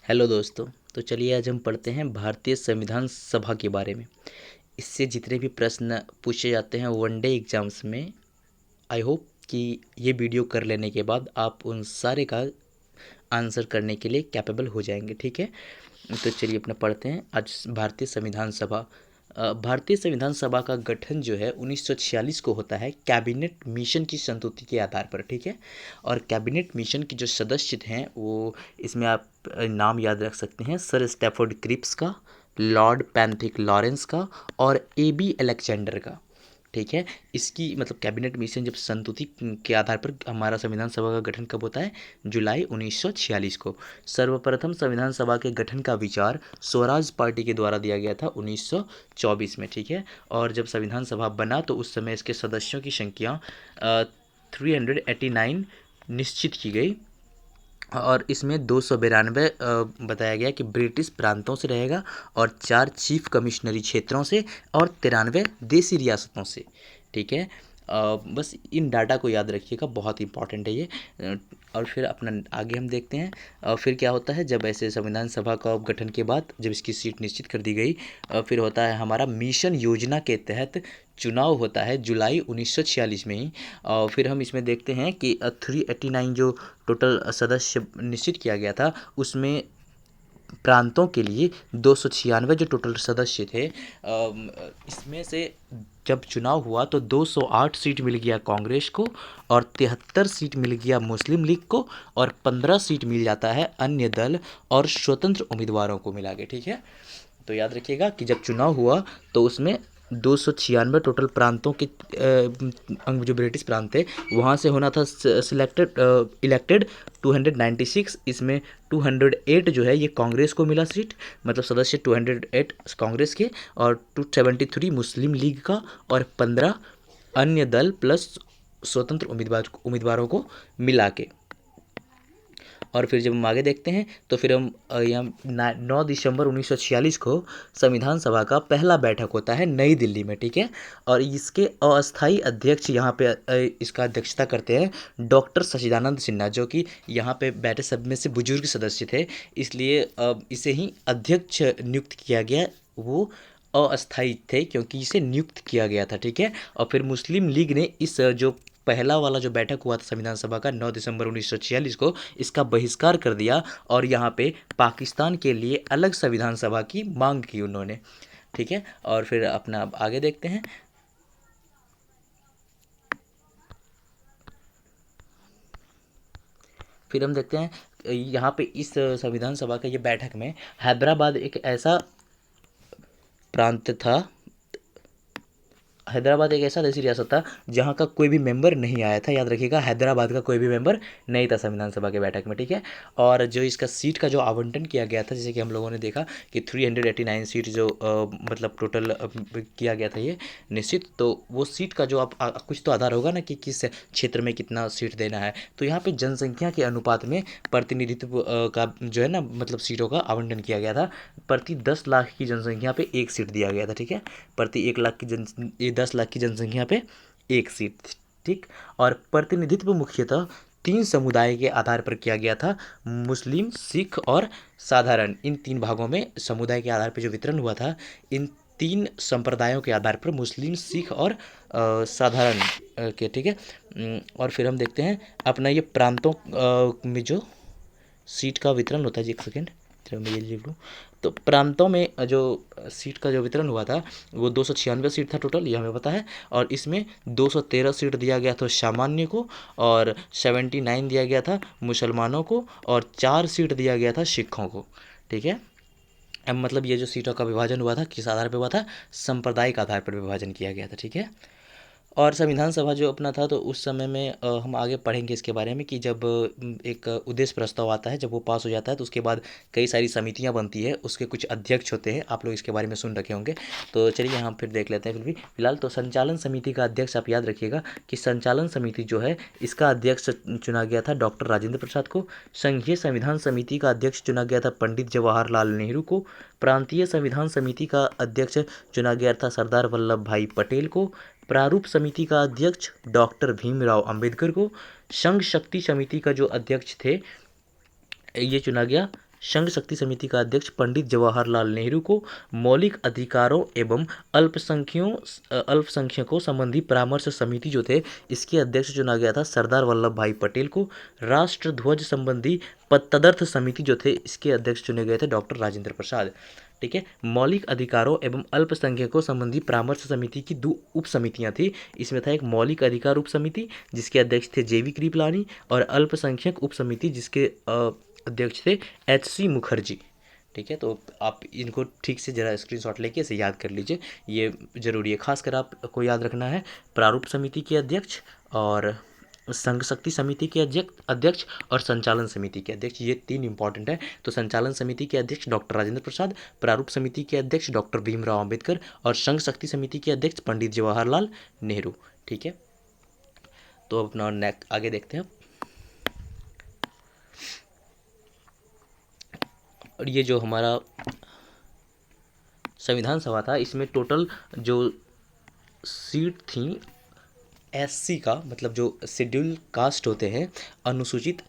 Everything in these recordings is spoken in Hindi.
हेलो दोस्तों। तो चलिए आज हम पढ़ते हैं भारतीय संविधान सभा के बारे में। इससे जितने भी प्रश्न पूछे जाते हैं वनडे एग्जाम्स में, आई होप कि ये वीडियो कर लेने के बाद आप उन सारे का आंसर करने के लिए कैपेबल हो जाएंगे। ठीक है, तो चलिए अपना पढ़ते हैं आज भारतीय संविधान सभा। भारतीय संविधान सभा का गठन जो है 1946 को होता है कैबिनेट मिशन की संस्तुति के आधार पर। ठीक है, और कैबिनेट मिशन के जो सदस्य हैं वो इसमें आप नाम याद रख सकते हैं, सर स्टैफोर्ड क्रिप्स का, लॉर्ड पैंथिक लॉरेंस का और AB अलेक्जेंडर का। ठीक है, इसकी मतलब कैबिनेट मिशन जब संस्तुति के आधार पर हमारा संविधान सभा का गठन कब होता है, जुलाई 1946 को। सर्वप्रथम संविधान सभा के गठन का विचार स्वराज पार्टी के द्वारा दिया गया था 1924 में। ठीक है, और जब संविधान सभा बना तो उस समय इसके सदस्यों की संख्या 389 निश्चित की गई और इसमें 292 बताया गया कि ब्रिटिश प्रांतों से रहेगा और 4 चीफ कमिश्नरी क्षेत्रों से और 93 देसी रियासतों से। ठीक है, बस इन डाटा को याद रखिएगा, बहुत इंपॉर्टेंट है ये। और फिर अपना आगे हम देखते हैं फिर क्या होता है जब ऐसे संविधान सभा का गठन के बाद जब इसकी सीट निश्चित कर दी गई, फिर होता है हमारा मिशन योजना के तहत चुनाव होता है जुलाई 1946 में ही। और फिर हम इसमें देखते हैं कि 389 जो टोटल सदस्य निश्चित किया गया था उसमें प्रांतों के लिए 296 जो टोटल सदस्य थे, इसमें से जब चुनाव हुआ तो 208 सीट मिल गया कांग्रेस को और 73 सीट मिल गया मुस्लिम लीग को और 15 सीट मिल जाता है अन्य दल और स्वतंत्र उम्मीदवारों को मिला के। ठीक है, तो याद रखिएगा कि जब चुनाव हुआ तो उसमें 296 टोटल प्रांतों के अंग जो ब्रिटिश प्रांत थे वहाँ से होना था सिलेक्टेड इलेक्टेड 296। इसमें 208 जो है ये कांग्रेस को मिला सीट, मतलब सदस्य 208 कांग्रेस के और 273 मुस्लिम लीग का और 15 अन्य दल प्लस स्वतंत्र उम्मीदवारों को मिला के। और फिर जब हम आगे देखते हैं तो फिर हम यहाँ 9 दिसंबर 1946 को संविधान सभा का पहला बैठक होता है नई दिल्ली में। ठीक है, और इसके अस्थाई अध्यक्ष यहाँ पे इसका अध्यक्षता करते हैं डॉक्टर सच्चिदानंद सिन्हा, जो कि यहाँ पे बैठे सब में से बुजुर्ग सदस्य थे, इसलिए इसे ही अध्यक्ष नियुक्त किया गया। वो अस्थाई थे क्योंकि इसे नियुक्त किया गया था। ठीक है, और फिर मुस्लिम लीग ने इस जो पहला वाला जो बैठक हुआ था संविधान सभा का 9 दिसंबर 1946 को, इसका बहिष्कार कर दिया और यहाँ पे पाकिस्तान के लिए अलग संविधान सभा की मांग की उन्होंने। ठीक है, और फिर अपना अब आगे देखते हैं। फिर हम देखते हैं यहाँ पे इस संविधान सभा के ये बैठक में हैदराबाद एक ऐसा प्रांत था, हैदराबाद एक ऐसा देसी रियासत था जहाँ का कोई भी मेंबर नहीं आया था। याद रखिएगा, हैदराबाद का कोई भी मेंबर नहीं था संविधान सभा के बैठक में। ठीक है, और जो इसका सीट का जो आवंटन किया गया था, जैसे कि हम लोगों ने देखा कि 389 सीट जो मतलब टोटल किया गया था ये निश्चित, तो वो सीट का जो आप कुछ तो आधार होगा ना कि किस क्षेत्र में कितना सीट देना है। तो यहाँ पे जनसंख्या के अनुपात में प्रतिनिधित्व का जो है ना मतलब सीटों का आवंटन किया गया था। प्रति 10 लाख की जनसंख्या पे एक सीट दिया गया था। ठीक है, प्रति 1 लाख की 10 लाख की जनसंख्या पे एक सीट। ठीक, और प्रतिनिधित्व मुख्यतः 3 समुदाय के आधार पर किया गया था, मुस्लिम, सिख और साधारण। इन 3 भागों में समुदाय के आधार पर जो वितरण हुआ था, इन 3 संप्रदायों के आधार पर मुस्लिम, सिख और साधारण के। ठीक है, और फिर हम देखते हैं अपना ये प्रांतों में जो सीट का वितरण होता है। जी एक सेकेंड, चलो मैं ये लिख लूँ। तो प्रांतों में जो सीट का जो वितरण हुआ था वो 296 सीट था टोटल, ये हमें पता है। और इसमें 213 सीट दिया गया था सामान्य को और 79 दिया गया था मुसलमानों को और 4 सीट दिया गया था सिखों को। ठीक है, अब मतलब ये जो सीटों का विभाजन हुआ था किस आधार पर हुआ था, सांप्रदायिक आधार पर विभाजन किया गया था। ठीक है, और संविधान सभा जो अपना था तो उस समय में हम आगे पढ़ेंगे इसके बारे में कि जब एक उद्देश्य प्रस्ताव आता है, जब वो पास हो जाता है तो उसके बाद कई सारी समितियां बनती है, उसके कुछ अध्यक्ष होते हैं, आप लोग इसके बारे में सुन रखे होंगे। तो चलिए हम फिर देख लेते हैं। फिर भी फिलहाल तो संचालन समिति का अध्यक्ष आप याद रखिएगा कि संचालन समिति जो है इसका अध्यक्ष चुना गया था डॉक्टर राजेंद्र प्रसाद को। संघीय संविधान समिति का अध्यक्ष चुना गया था पंडित जवाहरलाल नेहरू को। प्रांतीय संविधान समिति का अध्यक्ष चुना गया था सरदार वल्लभ भाई पटेल को। प्रारूप समिति का अध्यक्ष डॉक्टर भीमराव अंबेडकर को। संघ शक्ति समिति का जो अध्यक्ष थे ये चुना गया संघ शक्ति समिति का अध्यक्ष पंडित जवाहरलाल नेहरू को मौलिक अधिकारों एवं अल्पसंख्यकों संबंधी परामर्श समिति जो थे इसके अध्यक्ष चुना गया था सरदार वल्लभ भाई पटेल को। राष्ट्र ध्वज संबंधी तदर्थ समिति जो थे इसके अध्यक्ष चुने गए थे डॉक्टर राजेंद्र प्रसाद। ठीक है, मौलिक अधिकारों एवं अल्पसंख्यकों संबंधी परामर्श समिति की 2 उप समितियां थी। इसमें था एक मौलिक अधिकार उप समिति जिसके अध्यक्ष थे जेवी कृपलानी, और अल्पसंख्यक उप समिति जिसके अध्यक्ष थे HC मुखर्जी। ठीक है, तो आप इनको ठीक से जरा स्क्रीनशॉट लेके इसे याद कर लीजिए, ये जरूरी है। खासकर आपको याद रखना है प्रारूप समिति के अध्यक्ष और संघ शक्ति समिति के अध्यक्ष और संचालन समिति के अध्यक्ष, ये 3 इंपॉर्टेंट है। तो संचालन समिति के अध्यक्ष डॉक्टर राजेंद्र प्रसाद, प्रारूप समिति के अध्यक्ष डॉक्टर भीमराव अंबेडकर और संघ शक्ति समिति के अध्यक्ष पंडित जवाहरलाल नेहरू। ठीक है, तो अपना आगे देखते हैं। और ये जो हमारा संविधान सभा था इसमें टोटल जो सीट थी SC का मतलब जो शेड्यूल कास्ट होते हैं, अनुसूचित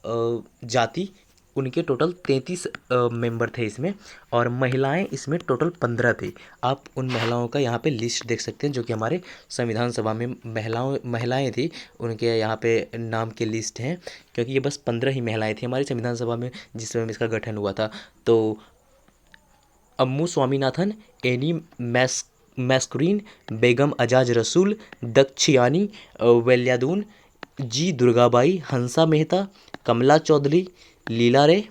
जाति, उनके टोटल 33 मेंबर थे इसमें, और महिलाएं इसमें टोटल 15 थी। आप उन महिलाओं का यहाँ पे लिस्ट देख सकते हैं जो कि हमारे संविधान सभा में महिलाएं थी, उनके यहाँ पे नाम के लिस्ट हैं, क्योंकि ये बस 15 ही महिलाएं थी हमारी संविधान सभा में जिस समय इसका गठन हुआ था। तो अम्मू स्वामीनाथन, एनी मैस्कुरीन, बेगम अजाज रसूल, दक्षियानी वेल्यादून, जी दुर्गाबाई, हंसा मेहता, कमला चौधरी, लीला रे,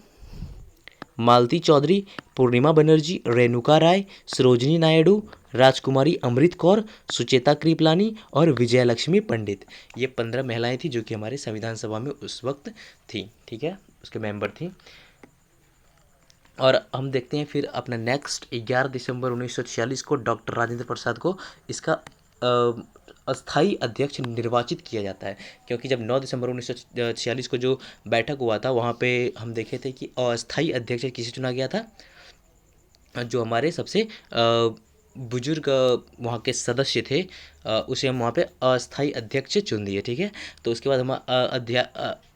मालती चौधरी, पूर्णिमा बनर्जी, रेणुका राय, सरोजनी नायडू, राजकुमारी अमृत कौर, सुचेता कृपलानी और विजयलक्ष्मी पंडित। ये 15 महिलाएं थी जो कि हमारे संविधान सभा में उस वक्त थी। ठीक है, उसके मेंबर थी। और हम देखते हैं फिर अपना नेक्स्ट 11 दिसंबर 1946 को डॉक्टर राजेंद्र प्रसाद को इसका अस्थाई अध्यक्ष निर्वाचित किया जाता है, क्योंकि जब 9 दिसंबर 1946 को जो बैठक हुआ था वहाँ पे हम देखे थे कि अस्थाई अध्यक्ष किसे चुना गया था, जो हमारे सबसे बुजुर्ग वहाँ के सदस्य थे उसे हम वहाँ पे अस्थाई अध्यक्ष चुन दिए। ठीक है, तो उसके बाद हम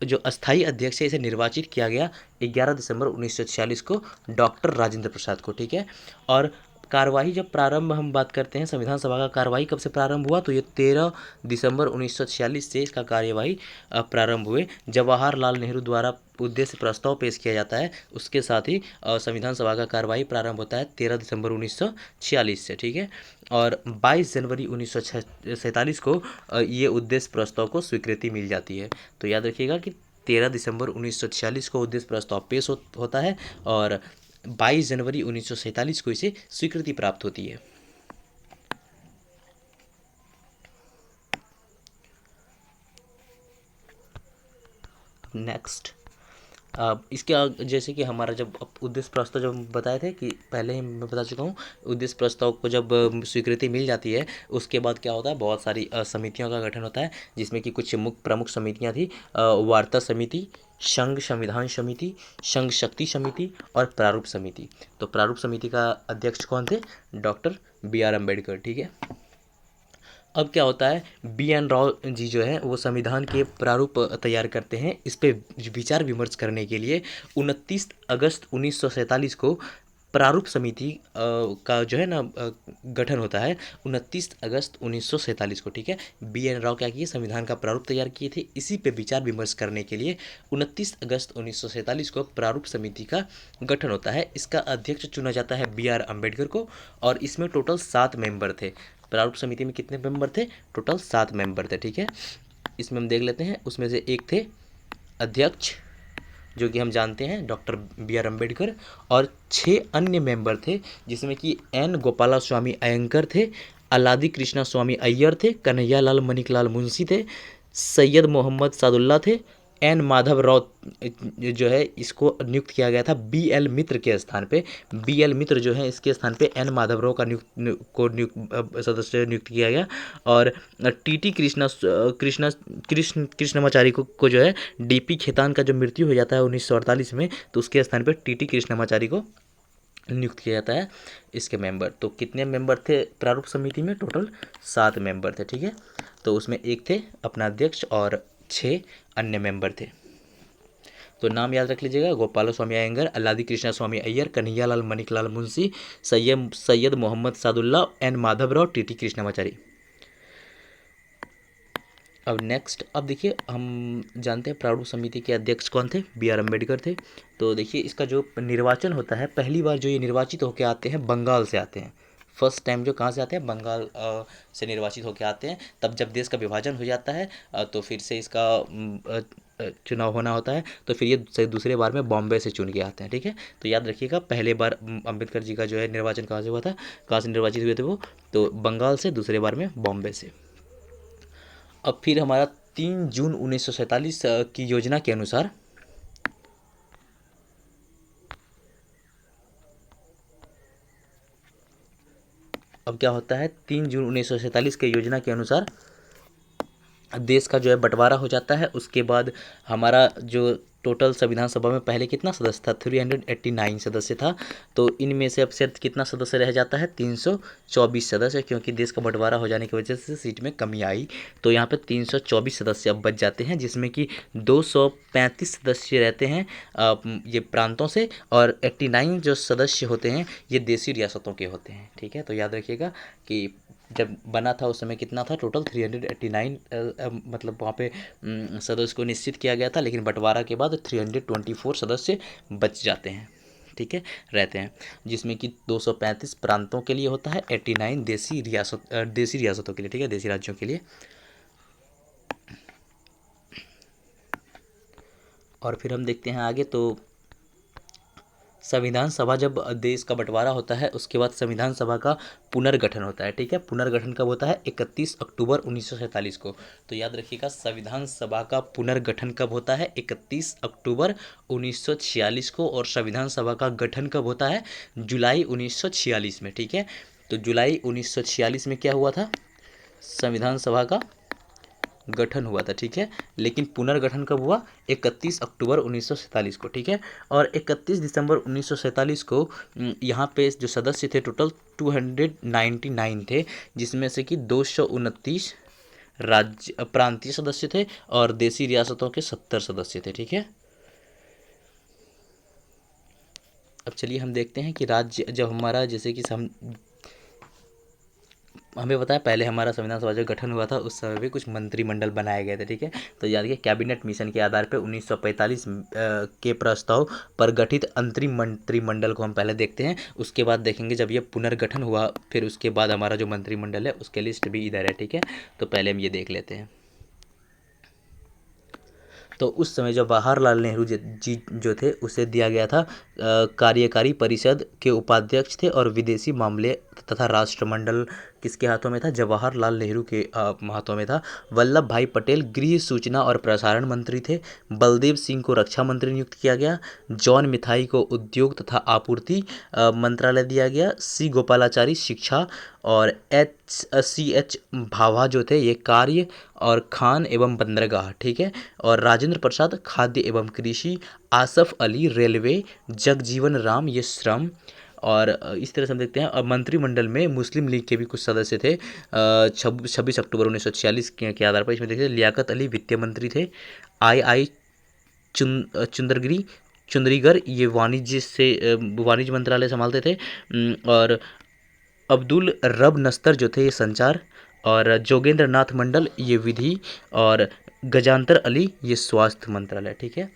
जो अस्थाई अध्यक्ष है इसे निर्वाचित किया गया 11 दिसंबर 1946 को डॉक्टर राजेंद्र प्रसाद को। ठीक है, और कार्यवाही जब प्रारंभ हम बात करते हैं संविधान सभा का कार्यवाही कब से प्रारंभ हुआ, तो ये 13 दिसंबर 1946 से इसका कार्यवाही प्रारंभ हुए। जवाहरलाल नेहरू द्वारा उद्देश्य प्रस्ताव पेश किया जाता है, उसके साथ ही संविधान सभा का कार्यवाही प्रारंभ होता है 13 दिसंबर 1946 से। ठीक है, और 22 जनवरी 1947 को ये उद्देश्य प्रस्ताव को स्वीकृति मिल जाती है। तो याद रखिएगा कि 13 दिसंबर 1946 को उद्देश्य प्रस्ताव पेश होता है और 22 जनवरी 1947 को इसे स्वीकृति प्राप्त होती है। नेक्स्ट इसके जैसे कि हमारा जब उद्देश्य प्रस्ताव जब बताए थे कि पहले ही मैं बता चुका हूँ, उद्देश्य प्रस्ताव को जब स्वीकृति मिल जाती है उसके बाद क्या होता है, बहुत सारी समितियों का गठन होता है, जिसमें कि कुछ मुख्य प्रमुख समितियाँ थी, वार्ता समिति, संघ संविधान समिति, संघ शक्ति समिति और प्रारूप समिति। तो प्रारूप समिति का अध्यक्ष कौन थे, डॉक्टर BR अम्बेडकर। ठीक है, अब क्या होता है, BN राव जी जो है वो संविधान के प्रारूप तैयार करते हैं। इस पे विचार विमर्श करने के लिए 29 अगस्त 1947 को प्रारूप समिति का जो है ना गठन होता है 29 अगस्त 1947 को। ठीक है, BN राव क्या किए, संविधान का प्रारूप तैयार किए थे। इसी पे विचार विमर्श करने के लिए 29 अगस्त 1947 को प्रारूप समिति का गठन होता है। इसका अध्यक्ष चुना जाता है BR अम्बेडकर को, और इसमें टोटल 7 मेंबर थे। प्रारूप समिति में कितने मेंबर थे, टोटल 7 मेंबर थे। ठीक है, इसमें हम देख लेते हैं, उसमें से एक थे अध्यक्ष जो कि हम जानते हैं डॉक्टर BR अम्बेडकर, और 6 अन्य मेंबर थे जिसमें कि N गोपाला स्वामी अयंकर थे, अलादी कृष्णा स्वामी अय्यर थे, कन्हैयालाल मणिकलाल मुंशी थे, सैयद मोहम्मद सादुल्ला थे, N माधव राव जो है इसको नियुक्त किया गया था BL मित्र के स्थान पे। BL मित्र जो है इसके स्थान पे N माधव राव का सदस्य नियुक्त किया गया, और TT कृष्णमाचारी को जो है DP खेतान का जो मृत्यु हो जाता है 1948 में, तो उसके स्थान पे TT कृष्णमाचारी को नियुक्त किया जाता है इसके मेंबर। तो कितने मेंबर थे प्रारूप समिति में, टोटल 7 मेंबर थे। ठीक है, तो उसमें एक थे अपना अध्यक्ष और 6 अन्य मेंबर थे। तो नाम याद रख लीजिएगा, गोपाल स्वामी अयंगर, अल्लादी कृष्णा स्वामी अय्यर, कन्हैयालाल मणिकलाल मुंशी, सैयद मोहम्मद सादुल्ला एन माधवराव, टीटी कृष्णामाचारी। अब नेक्स्ट, अब देखिए हम जानते हैं प्रारूप समिति के अध्यक्ष कौन थे, बी आर अम्बेडकर थे। तो देखिए इसका जो निर्वाचन होता है, पहली बार जो ये निर्वाचित होकर आते हैं बंगाल से आते हैं, फर्स्ट टाइम जो कहाँ से आते हैं, बंगाल से निर्वाचित होकर आते हैं। तब जब देश का विभाजन हो जाता है तो फिर से इसका चुनाव होना होता है, तो फिर ये दूसरे बार में बॉम्बे से चुन के आते हैं। ठीक है, तो याद रखिएगा पहले बार अम्बेडकर जी का जो है निर्वाचन कहाँ से हुआ था, कहाँ से निर्वाचित हुए थे वो, तो बंगाल से, दूसरे बार में बॉम्बे से। अब फिर हमारा 3 जून 1947 की योजना के अनुसार अब क्या होता है, 3 जून 1947 के योजना के अनुसार देश का जो है बंटवारा हो जाता है। उसके बाद हमारा जो टोटल संविधान सभा में पहले कितना सदस्य था, 389 सदस्य था। तो इनमें से अब सिर्फ कितना सदस्य रह जाता है, 324 सदस्य, क्योंकि देश का बंटवारा हो जाने की वजह से सीट में कमी आई। तो यहाँ पे 324 सदस्य अब बच जाते हैं, जिसमें कि 235 सदस्य रहते हैं ये प्रांतों से, और 89 जो सदस्य होते हैं ये देसी रियासतों के होते हैं। ठीक है, तो याद रखिएगा कि जब बना था उस समय कितना था, टोटल 389 मतलब वहाँ पे सदस्य को निश्चित किया गया था, लेकिन बंटवारा के बाद 324 सदस्य बच जाते हैं। ठीक है, रहते हैं, जिसमें कि 235 प्रांतों के लिए होता है, 89 देसी रियासतों के लिए। ठीक है, देसी राज्यों के लिए। और फिर हम देखते हैं आगे, तो संविधान सभा, जब देश का बंटवारा होता है उसके बाद संविधान सभा का पुनर्गठन होता है। ठीक है, पुनर्गठन कब होता है, 31 अक्टूबर 1947 को। तो याद रखिएगा संविधान सभा का पुनर्गठन कब होता है, 31 अक्टूबर 1946 को, और संविधान सभा का गठन कब होता है, जुलाई 1946 में। ठीक है, तो जुलाई 1946 में क्या हुआ था, संविधान सभा का गठन हुआ था। ठीक है, लेकिन पुनर्गठन कब हुआ, 31 अक्टूबर 1947 को। ठीक है, और 31 दिसंबर 1947 को यहाँ पे जो सदस्य थे टोटल 299 थे, जिसमें से कि 229 राज्य प्रांतीय सदस्य थे और देसी रियासतों के 70 सदस्य थे। ठीक है, अब चलिए हम देखते हैं कि राज्य जब हमारा, जैसे कि हमें बताया पहले हमारा संविधान सभा जब गठन हुआ था उस समय भी कुछ मंत्रिमंडल बनाए गए थे। ठीक है, तो याद रखिए कैबिनेट मिशन के आधार पर 1945 के प्रस्ताव पर गठित अंतरिम मंत्रिमंडल को हम पहले देखते हैं, उसके बाद देखेंगे जब ये पुनर्गठन हुआ फिर उसके बाद हमारा जो मंत्रिमंडल है उसके लिस्ट भी इधर है। ठीक है, तो पहले हम ये देख लेते हैं। तो उस समय जवाहरलाल नेहरू जी जो थे उसे दिया गया था कार्यकारी परिषद के उपाध्यक्ष थे, और विदेशी मामले तथा राष्ट्रमंडल किसके हाथों में था, जवाहरलाल नेहरू के हाथों में था। वल्लभ भाई पटेल गृह, सूचना और प्रसारण मंत्री थे। बलदेव सिंह को रक्षा मंत्री नियुक्त किया गया। जॉन मिथाई को उद्योग तथा आपूर्ति मंत्रालय दिया गया। सी गोपालाचारी शिक्षा, और एच भाभा जो थे ये कार्य और खान एवं बंदरगाह। ठीक है, और राजेंद्र प्रसाद खाद्य एवं कृषि। आसफ अली रेलवे। जगजीवन राम ये श्रम। और इस तरह से हम देखते हैं। और मंत्रिमंडल में मुस्लिम लीग के भी कुछ सदस्य थे 26 अक्टूबर 1946 के आधार पर। इसमें देखिए लियाकत अली वित्त मंत्री थे। आई चुंदरीगर ये वाणिज्य मंत्रालय संभालते थे। और अब्दुल रब नस्तर जो थे ये संचार, और जोगेंद्र नाथ मंडल ये विधि, और गजांतर अली ये स्वास्थ्य मंत्रालय। ठीक है,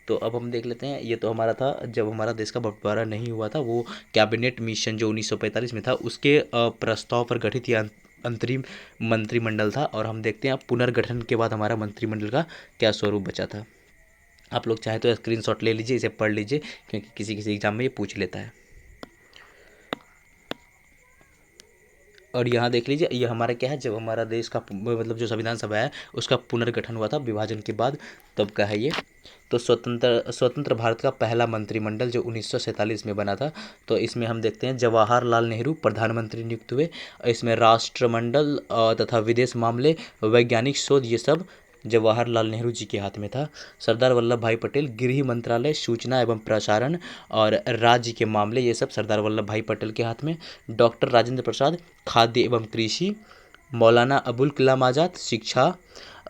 तो अब हम देख लेते हैं। ये तो हमारा था जब हमारा देश का बंटवारा नहीं हुआ था, वो कैबिनेट मिशन जो 1945 में था उसके प्रस्ताव पर गठित ये अंतरिम मंत्रिमंडल था। और हम देखते हैं पुनर्गठन के बाद हमारा मंत्रिमंडल का क्या स्वरूप बचा था। आप लोग चाहे तो स्क्रीनशॉट ले लीजिए, इसे पढ़ लीजिए, क्योंकि किसी किसी एग्जाम में ये पूछ लेता है। और यहाँ देख लीजिए ये हमारा क्या है, जब हमारा देश का मतलब जो संविधान सभा है उसका पुनर्गठन हुआ था विभाजन के बाद, तब का है ये। तो स्वतंत्र भारत का पहला मंत्रिमंडल जो 1947 में बना था, तो इसमें हम देखते हैं जवाहरलाल नेहरू प्रधानमंत्री नियुक्त हुए। इसमें राष्ट्रमंडल तथा विदेश मामले, वैज्ञानिक शोध ये सब जवाहरलाल नेहरू जी के हाथ में था। सरदार वल्लभ भाई पटेल गृह मंत्रालय, सूचना एवं प्रसारण और राज्य के मामले ये सब सरदार वल्लभ भाई पटेल के हाथ में। डॉक्टर राजेंद्र प्रसाद खाद्य एवं कृषि। मौलाना अबुल कलाम आज़ाद शिक्षा।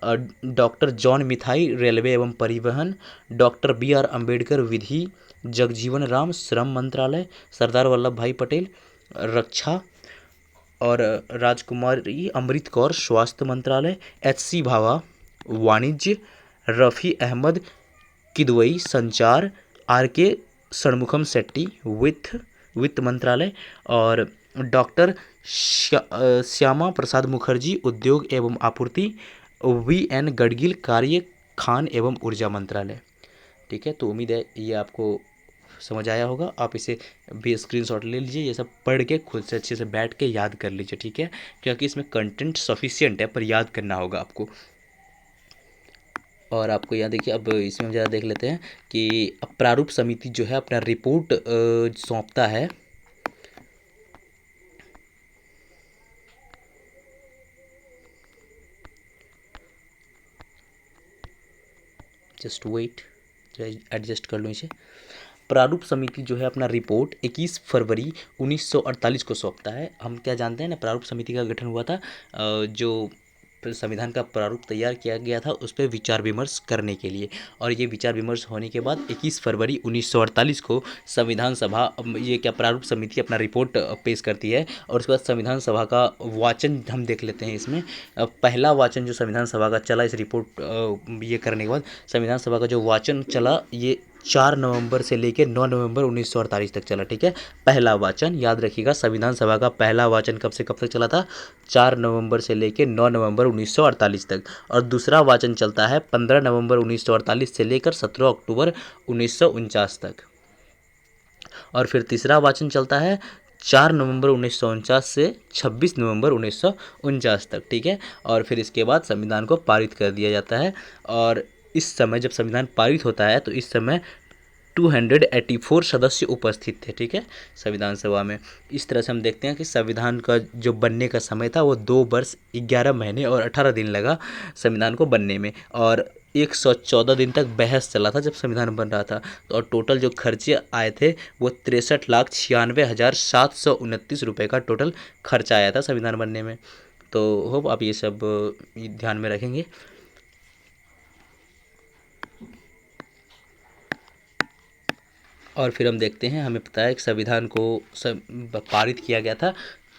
डॉक्टर जॉन मिथाई रेलवे एवं परिवहन, डॉक्टर बी आर अम्बेडकर विधि, जगजीवन राम श्रम मंत्रालय, सरदार वल्लभ भाई पटेल रक्षा, और राजकुमारी अमृत कौर स्वास्थ्य मंत्रालय, एच.सी. भाभा वाणिज्य, रफ़ी अहमद किदवई संचार, आर.के. षणमुखम शेट्टी वित्त मंत्रालय, और डॉक्टर श्यामा प्रसाद मुखर्जी उद्योग एवं आपूर्ति, वी.एन. गडगिल कार्य खान एवं ऊर्जा मंत्रालय। ठीक है, तो उम्मीद है ये आपको समझ आया होगा। आप इसे भी स्क्रीनशॉट ले लीजिए, ये सब पढ़ के खुद से अच्छे से बैठ के याद कर लीजिए। ठीक है, क्योंकि इसमें कंटेंट सफिशिएंट है, पर याद करना होगा आपको। और आपको यहाँ देखिए, अब इसमें हम ज़्यादा देख लेते हैं कि अब प्रारूप समिति जो है अपना रिपोर्ट सौंपता है। जस्ट वेट, एडजस्ट कर लूँ इसे। प्रारूप समिति जो है अपना रिपोर्ट 21 फरवरी 1948 को सौंपता है। हम क्या जानते हैं ना, प्रारूप समिति का गठन हुआ था जो संविधान का प्रारूप तैयार किया गया था उस पर विचार विमर्श करने के लिए, और ये विचार विमर्श होने के बाद 21 फरवरी 1948 को संविधान सभा ये क्या प्रारूप समिति अपना रिपोर्ट पेश करती है। और उसके बाद संविधान सभा का वाचन हम देख लेते हैं। इसमें पहला वाचन जो संविधान सभा का चला इस रिपोर्ट ये करने के बाद, संविधान सभा का जो वाचन चला ये 4 नवंबर से लेकर 9 नवंबर 1948 तक चला। ठीक है, पहला वाचन याद रखिएगा, संविधान सभा का पहला वाचन कब से कब तक चला था, 4 नवंबर से लेकर 9 नवंबर 1948 तक। और दूसरा वाचन चलता है 15 नवंबर 1948 से लेकर 17 अक्टूबर 1949 तक। और फिर तीसरा वाचन चलता है 4 नवंबर 1949 से 26 नवंबर 1949 तक। ठीक है, और फिर इसके बाद संविधान को पारित कर दिया जाता है। और इस समय जब संविधान पारित होता है तो इस समय 284 सदस्य उपस्थित थे। ठीक है, संविधान सभा में। इस तरह से हम देखते हैं कि संविधान का जो बनने का समय था वो 2 वर्ष 11 महीने और 18 दिन लगा संविधान को बनने में, और 114 दिन तक बहस चला था जब संविधान बन रहा था। तो और टोटल जो खर्चे आए थे वो 63,96,729 रुपये का टोटल खर्चा आया था संविधान बनने में। तो होप आप ये सब ध्यान में रखेंगे। और फिर हम देखते हैं, हमें पता है कि संविधान को पारित किया गया था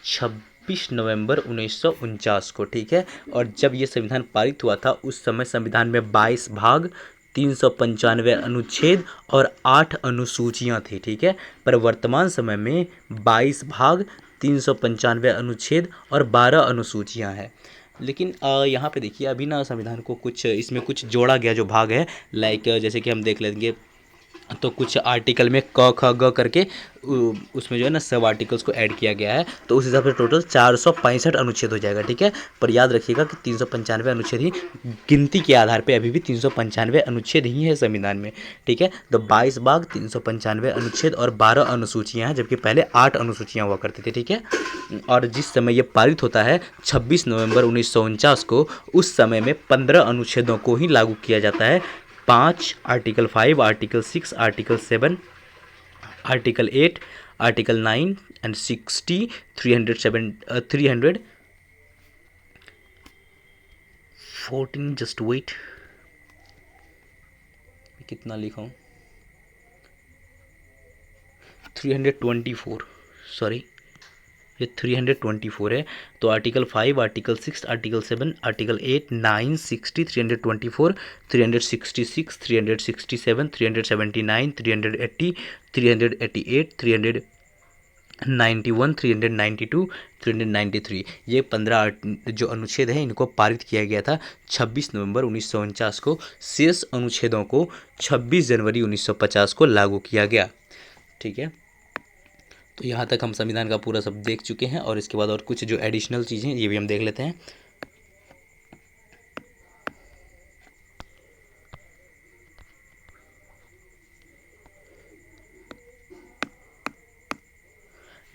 26 नवंबर 1949 को। ठीक है, और जब ये संविधान पारित हुआ था उस समय संविधान में 22 भाग, 395 अनुच्छेद और 8 अनुसूचियाँ थी। ठीक है, पर वर्तमान समय में 22 भाग, 395 अनुच्छेद और 12 अनुसूचियाँ हैं। लेकिन यहाँ पे देखिए, अभी ना संविधान को कुछ इसमें कुछ जोड़ा गया जो भाग है, लाइक जैसे कि हम देख लेंगे तो कुछ आर्टिकल में क ख ग करके उसमें जो है ना सब आर्टिकल्स को ऐड किया गया है, तो उस हिसाब से टोटल 465 अनुच्छेद हो जाएगा। ठीक है, पर याद रखिएगा कि 395 अनुच्छेद ही गिनती के आधार पे अभी भी 395 अनुच्छेद ही है संविधान में। ठीक है, तो 22 भाग, 395 अनुच्छेद और 12 अनुसूचियाँ हैं, जबकि पहले 8 अनुसूचियाँ हुआ करती थी। ठीक है, और जिस समय ये पारित होता है 26 नवंबर 1949 को, उस समय में 15 अनुच्छेदों को ही लागू किया जाता है। 5, article 5, article 6, article 7, article 8, article 9 and 60, 314, just wait, कितना लिखा हूँ, 324, सॉरी ये 324 है। तो आर्टिकल 5, आर्टिकल 6, आर्टिकल 7, आर्टिकल 8, 9, 60, 324, 366, 367, 379, 380, 388, 391, 392, 393, ये 15 जो अनुच्छेद हैं इनको पारित किया गया था 26 नवंबर 1949 को। शेष अनुच्छेदों को 26 जनवरी 1950 को लागू किया गया। ठीक है, तो यहाँ तक हम संविधान का पूरा सब देख चुके हैं, और इसके बाद और कुछ जो एडिशनल चीज़ें ये भी हम देख लेते हैं।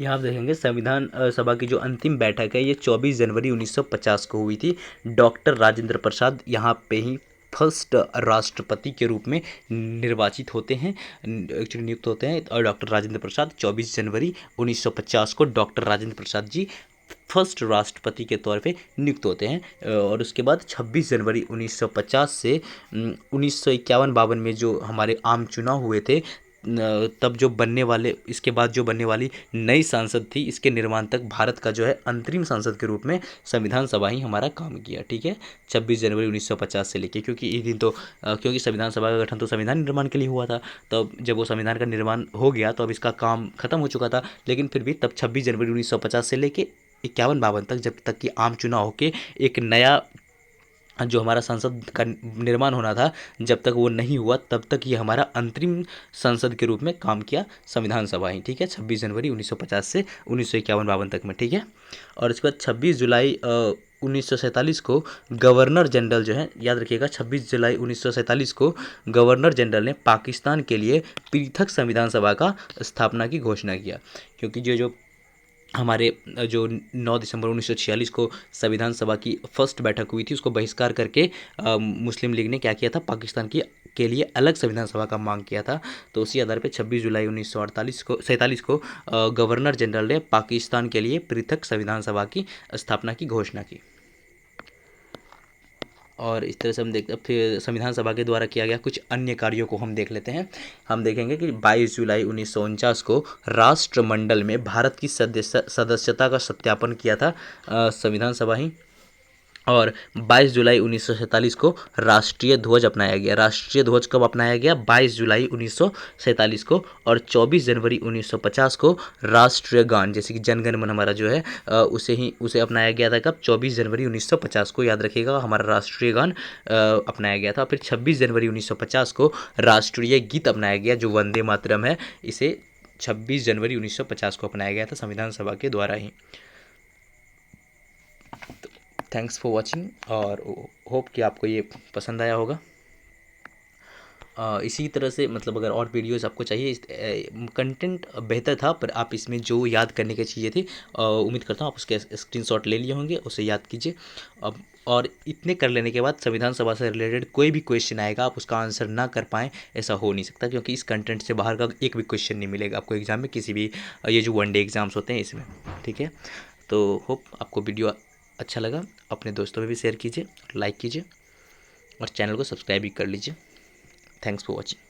यहाँ आप देखेंगे संविधान सभा की जो अंतिम बैठक है ये 24 जनवरी 1950 को हुई थी। डॉक्टर राजेंद्र प्रसाद यहाँ पे ही फर्स्ट राष्ट्रपति के रूप में निर्वाचित होते हैं, एक्चुअली नियुक्त होते हैं। और डॉक्टर राजेंद्र प्रसाद 24 जनवरी 1950 को डॉक्टर राजेंद्र प्रसाद जी फर्स्ट राष्ट्रपति के तौर पे नियुक्त होते हैं। और उसके बाद 26 जनवरी 1950 से 1951-52 में जो हमारे आम चुनाव हुए थे, तब जो बनने वाले, इसके बाद जो बनने वाली नई संसद थी, इसके निर्माण तक भारत का जो है अंतरिम संसद के रूप में संविधान सभा ही हमारा काम किया। ठीक है, 26 जनवरी 1950 से लेके, क्योंकि इस दिन तो क्योंकि संविधान सभा का गठन तो संविधान निर्माण के लिए हुआ था, तब जब वो संविधान का निर्माण हो गया तो अब इसका काम खत्म हो चुका था, लेकिन फिर भी तब 26 जनवरी 1950 से लेके 51-52 तक, जब तक कि आम चुनाव होके एक नया जो हमारा संसद का निर्माण होना था, जब तक वो नहीं हुआ तब तक ये हमारा अंतरिम संसद के रूप में काम किया संविधान सभा ही। ठीक है, 26 जनवरी 1950 से 1951-52 तक में। ठीक है, और इसके बाद 26 जुलाई 1947 को गवर्नर जनरल जो है, याद रखिएगा, 26 जुलाई 1947 को गवर्नर जनरल ने पाकिस्तान के लिए पृथक संविधान सभा का स्थापना की घोषणा किया। क्योंकि जो हमारे जो 9 दिसंबर 1946 को संविधान सभा की फर्स्ट बैठक हुई थी, उसको बहिष्कार करके मुस्लिम लीग ने क्या किया था, पाकिस्तान की के लिए अलग संविधान सभा का मांग किया था। तो उसी आधार पर 26 जुलाई 1947 को गवर्नर जनरल ने पाकिस्तान के लिए पृथक संविधान सभा की स्थापना की घोषणा की। और इस तरह से हम फिर संविधान सभा के द्वारा किया गया कुछ अन्य कार्यों को हम देख लेते हैं। हम देखेंगे कि 22 जुलाई 1949 को राष्ट्रमंडल में भारत की सदस्यता का सत्यापन किया था संविधान सभा ही। और 22 जुलाई 1947 को राष्ट्रीय ध्वज अपनाया गया। राष्ट्रीय ध्वज कब अपनाया गया? 22 जुलाई 1947 को। और 24 जनवरी 1950 को राष्ट्रीय गान, जैसे कि जनगण मन हमारा जो है उसे अपनाया गया था। कब? 24 जनवरी 1950 को, याद रखिएगा, हमारा राष्ट्रीय गान अपनाया गया था। फिर 26 जनवरी 1950 को राष्ट्रीय गीत अपनाया गया, जो वंदे मातरम है, इसे 26 जनवरी 1950 को अपनाया गया था संविधान सभा के द्वारा ही। थैंक्स फॉर वॉचिंग, और होप कि आपको ये पसंद आया होगा। इसी तरह से मतलब अगर और वीडियोस आपको चाहिए, कंटेंट बेहतर था पर आप इसमें जो याद करने की चीज़ें थी, उम्मीद करता हूँ आप उसके स्क्रीनशॉट ले लिए होंगे, उसे याद कीजिए। अब और इतने कर लेने के बाद संविधान सभा से रिलेटेड कोई भी क्वेश्चन आएगा, आप उसका आंसर ना कर पाएँ, ऐसा हो नहीं सकता, क्योंकि इस कंटेंट से बाहर का एक भी क्वेश्चन नहीं मिलेगा आपको एग्जाम में, किसी भी ये जो 1 डे एग्ज़ाम्स होते हैं इसमें। ठीक है, तो होप आपको वीडियो अच्छा लगा। अपने दोस्तों में भी शेयर कीजिए, लाइक कीजिए और चैनल को सब्सक्राइब भी कर लीजिए। Thanks for watching.